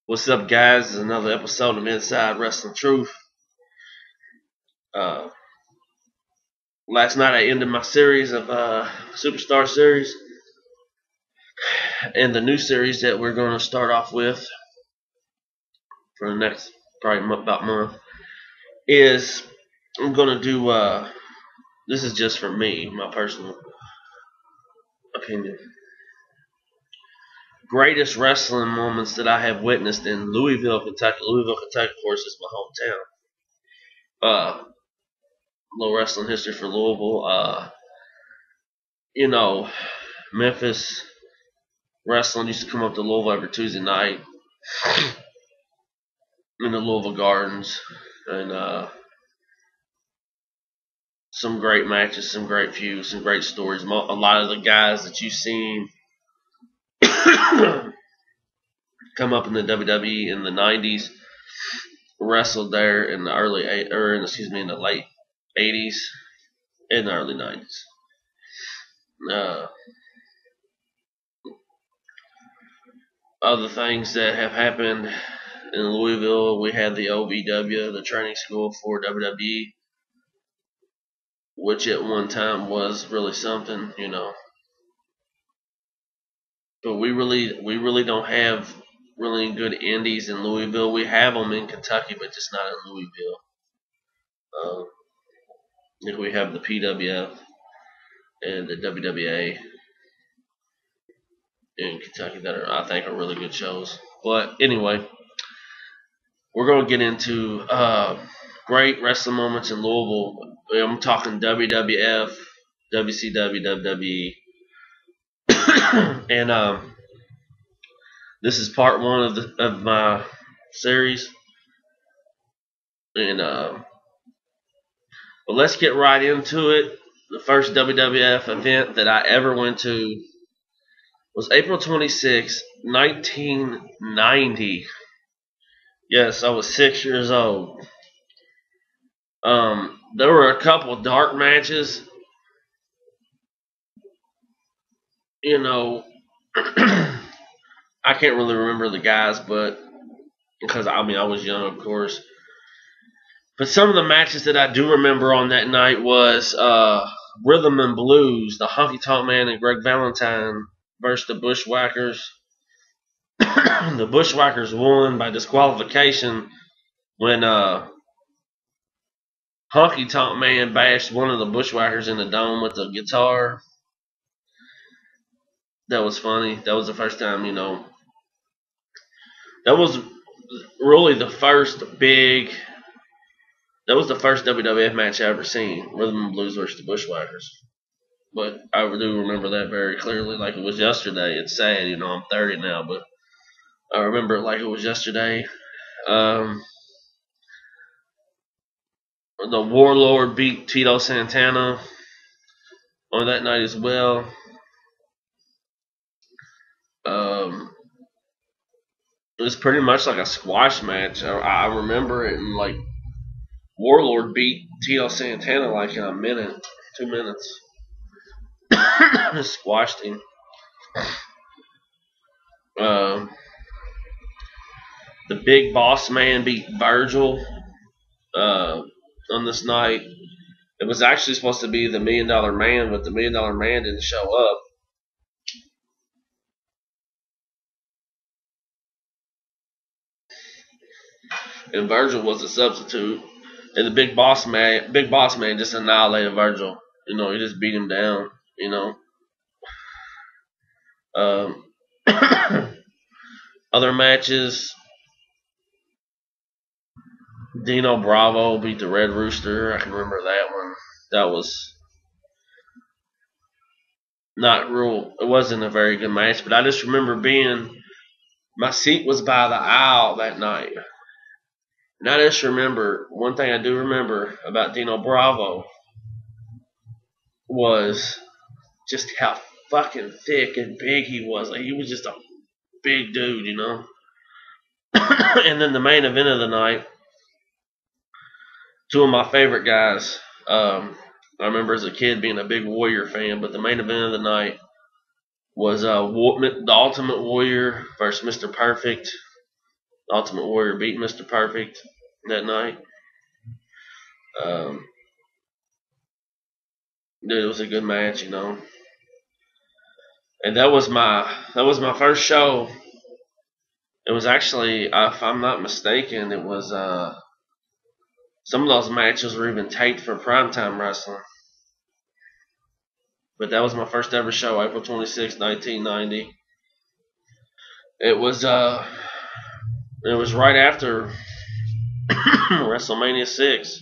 What's up, guys? This is another episode of Inside Wrestling Truth. Uh, Last night I ended my series of Superstar series, and the new series that we're going to start off with for the next probably about month is I'm going to do. This is just for me, my personal opinion. Greatest wrestling moments that I have witnessed in Louisville, Kentucky. Louisville, Kentucky, of course, is my hometown. Little wrestling history for Louisville. Memphis wrestling used to come up to Louisville every Tuesday night in the Louisville Gardens, and some great matches, some great feuds, some great stories. A lot of the guys that you've seen come up in the WWE in the '90s wrestled there in the in the late '80s and the early '90s. Other things that have happened in Louisville, we had the OVW, the training school for WWE, which at one time was really something, But we really don't have really good indies in Louisville. We have them in Kentucky, but just not in Louisville. We have the PWF and the WWA in Kentucky that I think are really good shows. But anyway, we're going to get into great wrestling moments in Louisville. I'm talking WWF, WCW, WWE, and this is part one of my series. And but let's get right into it. The first WWF event that I ever went to was April 26, 1990. Yes, I was 6 years old. There were a couple dark matches. I can't really remember the guys, but because I was young, of course. But some of the matches that I do remember on that night was Rhythm and Blues, the Honky Tonk Man and Greg Valentine versus the Bushwhackers. The Bushwhackers won by disqualification when Honky Tonk Man bashed one of the Bushwhackers in the dome with the guitar. That was funny. That was the first time, That was really the first That was the first WWF match I ever seen. Rhythm and Blues versus the Bushwhackers. But I do remember that very clearly, like it was yesterday. It's sad, I'm 30 now, but I remember it like it was yesterday. The Warlord beat Tito Santana on that night as well. It was pretty much like a squash match. I remember it, and like Warlord beat Tito Santana like in a minute, 2 minutes. Just squashed him. The Big Boss Man beat Virgil on this night. It was actually supposed to be the $1 Million Man, but the $1 Million Man didn't show up. And Virgil was a substitute. And the Big Boss Man just annihilated Virgil. He just beat him down, Other matches, Dino Bravo beat the Red Rooster. I can remember that one. That was not real. It wasn't a very good match, but I just remember my seat was by the aisle that night. And I just remember, one thing I do remember about Dino Bravo was just how fucking thick and big he was. Like, he was just a big dude, And then the main event of the night, two of my favorite guys. I remember as a kid being a big Warrior fan, but the main event of the night was the Ultimate Warrior versus Mr. Perfect. Ultimate Warrior beat Mr. Perfect that night. It was a good match, you know. And that was my first show. It was actually, if I'm not mistaken, it was some of those matches were even taped for primetime wrestling. But that was my first ever show, April 26, 1990. It was right after WrestleMania 6.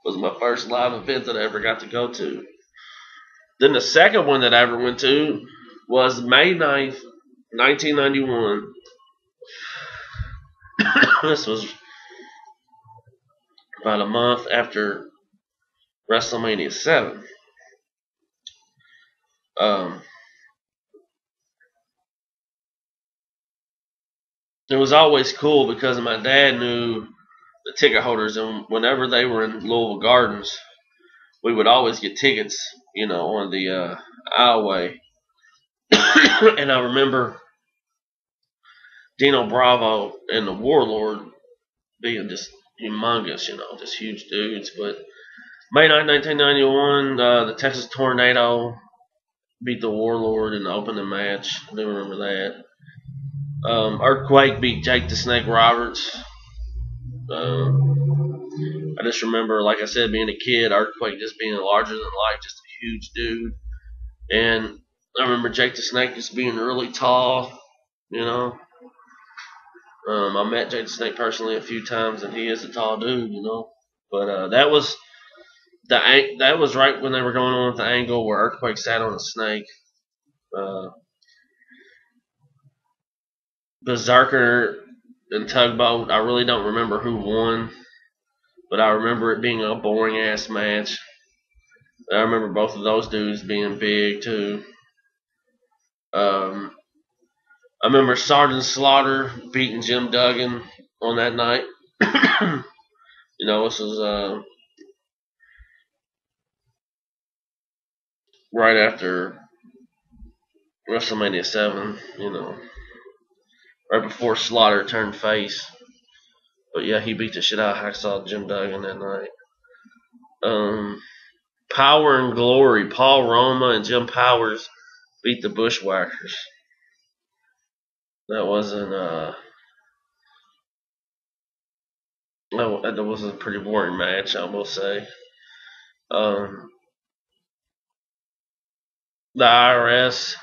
It was my first live event that I ever got to go to. Then the second one that I ever went to was May 9th, 1991. This was about a month after WrestleMania 7. It was always cool because my dad knew the ticket holders, and whenever they were in Louisville Gardens, we would always get tickets, you know, on the aisleway. And I remember Dino Bravo and the Warlord being just humongous, you know, just huge dudes. But May 9, 1991, the Texas Tornado beat the Warlord in the opening match. I do remember that. Earthquake beat Jake the Snake Roberts. I just remember, like I said, being a kid, Earthquake just being larger than life, just a huge dude. And I remember Jake the Snake just being really tall, you know. I met Jake the Snake personally a few times, and he is a tall dude, you know. But that was right when they were going on with the angle where Earthquake sat on a snake. Berserker and Tugboat, I really don't remember who won, but I remember it being a boring ass match. I remember both of those dudes being big too. I remember Sergeant Slaughter beating Jim Duggan on that night. You know, this was right after WrestleMania 7, you know, right before Slaughter turned face. But yeah, he beat the shit out of Hacksaw Jim Duggan that night. Power and Glory, Paul Roma and Jim Powers beat the Bushwhackers. That was a pretty boring match, I will say. The IRS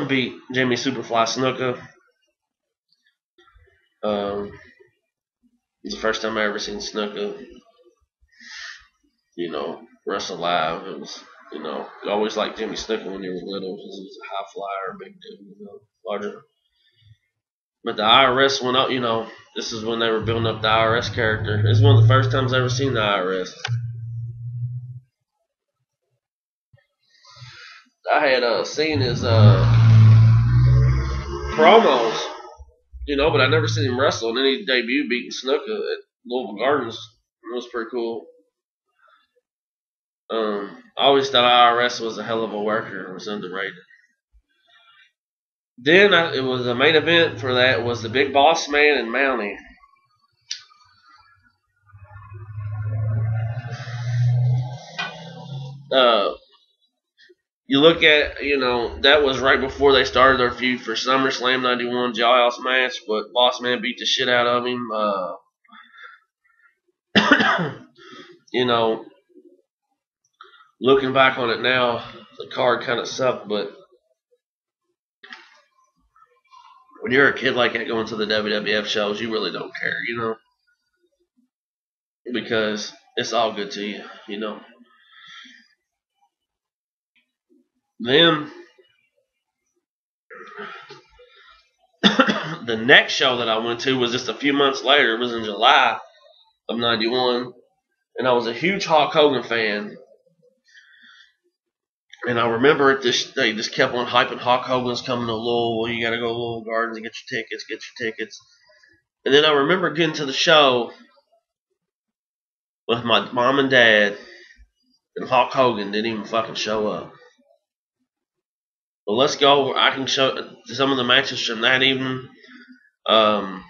beat Jimmy Superfly Snuka. It was the first time I ever seen Snuka, you know, wrestle live. It was, you know, I always liked Jimmy Snuka when he was little because he was a high flyer, big dude, you know, larger. But the IRS went up, you know, this is when they were building up the IRS character. This is one of the first times I ever seen the IRS. I had seen his promos, you know, but I never seen him wrestle. And then he debuted beating Snuka at Louisville Gardens. It was pretty cool. I always thought IRS was a hell of a worker. It was underrated. Then it was the main event for that was the Big Boss Man and Mountie. You look at, you know, that was right before they started their feud for SummerSlam 91 Jailhouse match, but Boss Man beat the shit out of him. You know, looking back on it now, the card kind of sucked, but when you're a kid like that going to the WWF shows, you really don't care, you know, because it's all good to you, you know. Then the next show that I went to was just a few months later. It was in July of 91, and I was a huge Hulk Hogan fan. And I remember they just kept on hyping Hulk Hogan's coming to Louisville. You got to go to Louisville Gardens and get your tickets. And then I remember getting to the show with my mom and dad, and Hulk Hogan didn't even fucking show up. Well, let's go. I can show some of the matches from that evening. Um,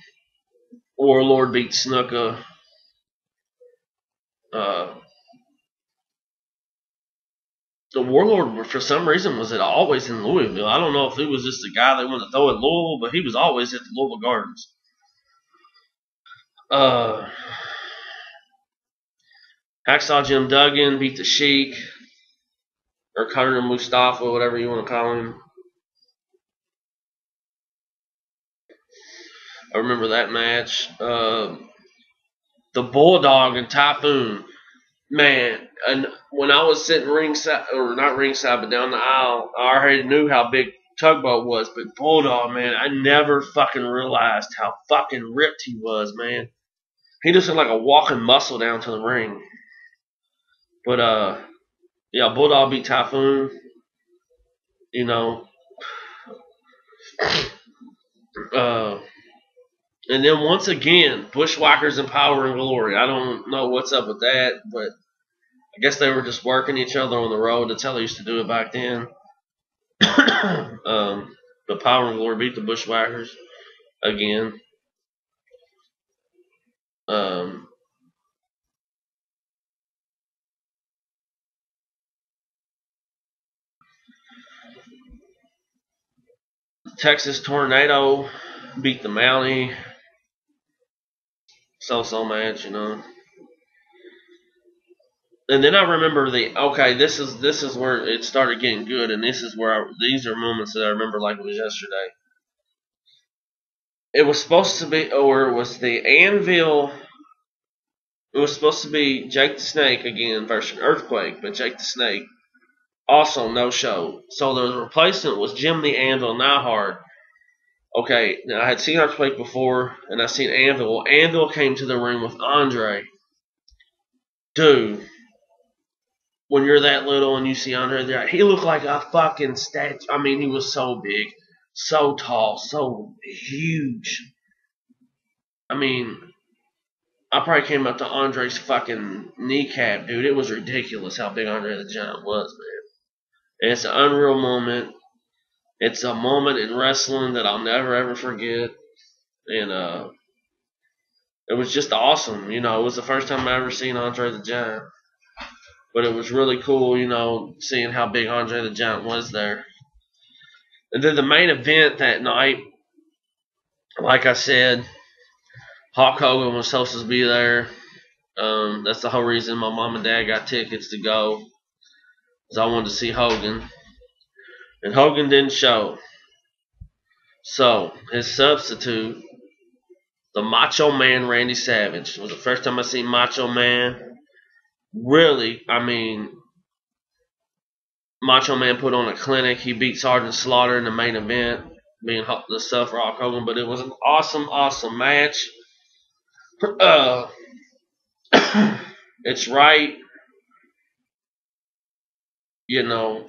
Warlord beat Snuka. Uh, the Warlord, for some reason, was always in Louisville. I don't know if he was just the guy they wanted to throw at Louisville, but he was always at the Louisville Gardens. Hacksaw Jim Duggan beat the Sheik, or Carter Mustafa, whatever you want to call him. I remember that match. The Bulldog and Typhoon. Man, and when I was sitting ringside, or not ringside, but down the aisle, I already knew how big Tugboat was, but Bulldog, man, I never fucking realized how fucking ripped he was, man. He just looked like a walking muscle down to the ring. But, yeah, Bulldog beat Typhoon, you know. And then once again, Bushwhackers and Power and Glory. I don't know what's up with that, but I guess they were just working each other on the road. That's how they used to do it back then. But Power and Glory beat the Bushwhackers again. Um, Texas Tornado beat the Mountie. So match, you know. And then I remember this is where it started getting good, and this is where these are moments that I remember like it was yesterday. It was supposed to be, or it was the Anvil. It was supposed to be Jake the Snake again versus Earthquake, but Jake the Snake also no show. So the replacement was Jim the Anvil Neidhart. Okay, now I had seen Earthquake before, and I seen Anvil. Well, Anvil came to the ring with Andre. Dude, when you're that little and you see Andre there, he looked like a fucking statue. I mean, he was so big, so tall, so huge. I mean, I probably came up to Andre's fucking kneecap, dude. It was ridiculous how big Andre the Giant was, man. And it's an unreal moment. It's a moment in wrestling that I'll never ever forget. And it was just awesome. You know, it was the first time I ever seen Andre the Giant. But it was really cool, you know, seeing how big Andre the Giant was there. And then the main event that night, like I said, Hulk Hogan was supposed to be there. That's the whole reason my mom and dad got tickets to go, because I wanted to see Hogan. And Hogan didn't show. So his substitute, the Macho Man Randy Savage, was the first time I seen Macho Man. Really, I mean, Macho Man put on a clinic. He beat Sergeant Slaughter in the main event, being the stuff for Hulk Hogan. But it was an awesome, awesome match. It's right, you know.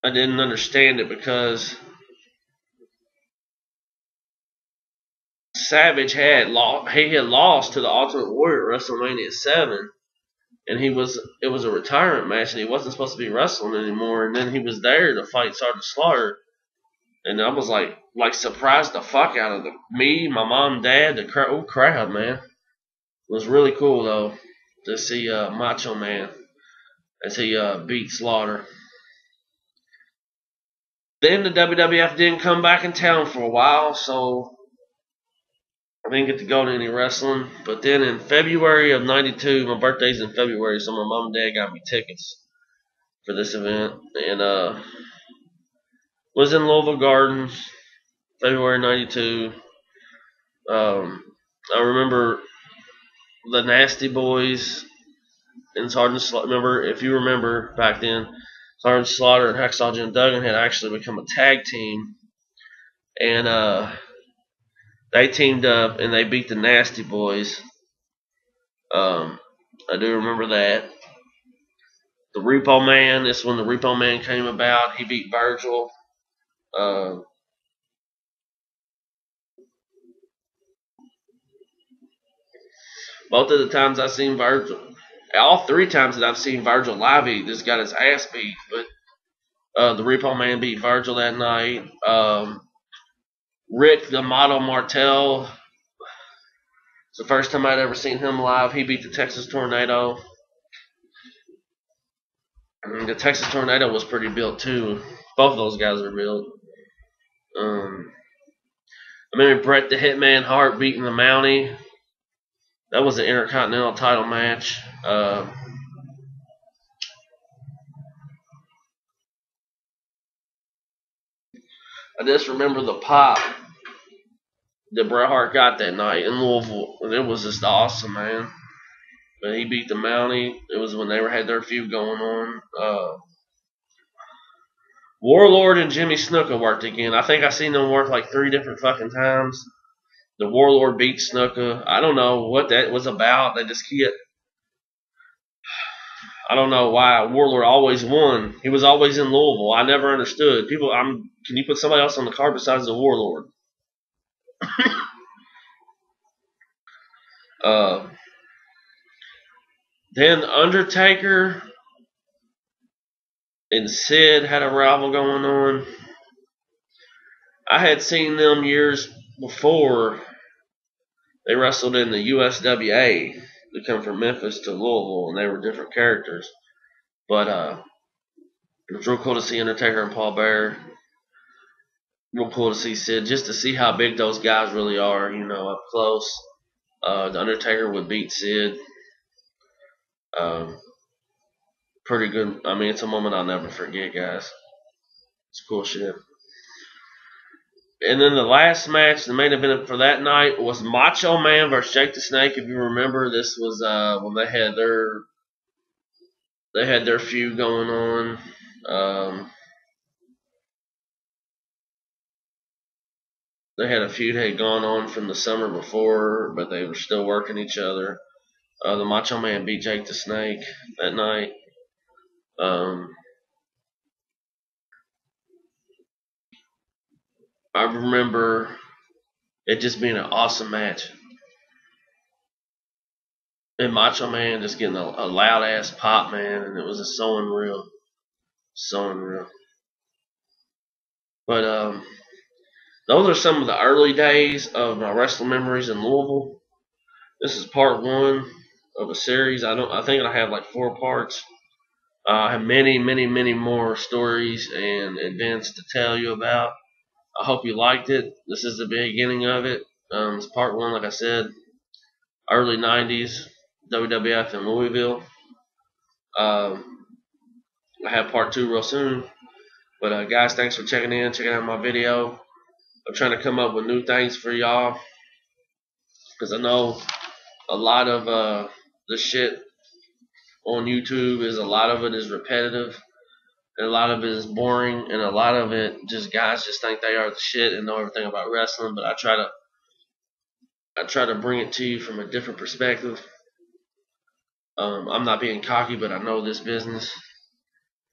I didn't understand it because Savage had lost to the Ultimate Warrior at WrestleMania 7, and it was a retirement match, and he wasn't supposed to be wrestling anymore. And then he was there to fight Sergeant Slaughter, and I was like surprised the fuck out of me, my mom, dad, the crowd, man. It was really cool though to see Macho Man as he beat Slaughter. Then the WWF didn't come back in town for a while, so I didn't get to go to any wrestling. But then in February of '92, my birthday's in February, so my mom and dad got me tickets for this event, and was in Louisville Gardens, February '92. I remember the Nasty Boys and Sergeant Slaughter. Remember, if you remember back then, Sergeant Slaughter and Hacksaw Jim Duggan had actually become a tag team, and they teamed up and they beat the Nasty Boys. I do remember that. The Repo Man, this is when the Repo Man came about. He beat Virgil. Both of the times I seen Virgil, all 3 times that I've seen Virgil live, he just got his ass beat. But the Repo Man beat Virgil that night. Rick the Model Martel. It's the first time I'd ever seen him live. He beat the Texas Tornado. I mean, the Texas Tornado was pretty built too. Both of those guys are built. I remember Bret the Hitman Hart beating the Mountie. That was an Intercontinental title match. I just remember the pop that Bret Hart got that night in Louisville. And it was just awesome, man. But he beat the Mountie. It was when they had their feud going on. Warlord and Jimmy Snuka worked again. I think I seen them work like 3 different fucking times. The Warlord beat Snuka. I don't know what that was about. They just can't. I don't know why Warlord always won. He was always in Louisville. I never understood. Can you put somebody else on the card besides the Warlord? Then Undertaker and Sid had a rival going on. I had seen them years before. They wrestled in the USWA. They come from Memphis to Louisville, and they were different characters. But it was real cool to see Undertaker and Paul Bearer. Real cool to see Sid, just to see how big those guys really are, up close. The Undertaker would beat Sid. Pretty good. I mean, it's a moment I'll never forget, guys. It's cool shit. And then the last match, the main event for that night, was Macho Man versus Jake the Snake. If you remember, this was when they had their feud going on. They had a feud had gone on from the summer before, but they were still working each other. The Macho Man beat Jake the Snake that night. I remember it just being an awesome match. And Macho Man just getting a loud ass pop, man, and it was just so unreal. So unreal. But those are some of the early days of my wrestling memories in Louisville. This is part 1 of a series. I think I have like 4 parts. I have many, many, many more stories and events to tell you about. I hope you liked it. This is the beginning of it. It's part 1, like I said, early 90s, WWF in Louisville. I have part 2 real soon. But guys, thanks for checking out my video. I'm trying to come up with new things for y'all, because I know a lot of the shit on YouTube a lot of it is repetitive, and a lot of it is boring, and a lot of it just guys just think they are the shit and know everything about wrestling. But I try to bring it to you from a different perspective. I'm not being cocky, but I know this business,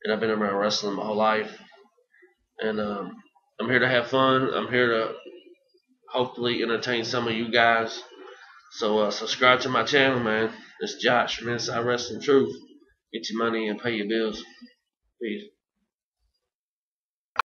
and I've been around wrestling my whole life, and I'm here to have fun. I'm here to hopefully entertain some of you guys. So subscribe to my channel, man. It's Josh from Inside Wrestling Truth. Get your money and pay your bills. Peace.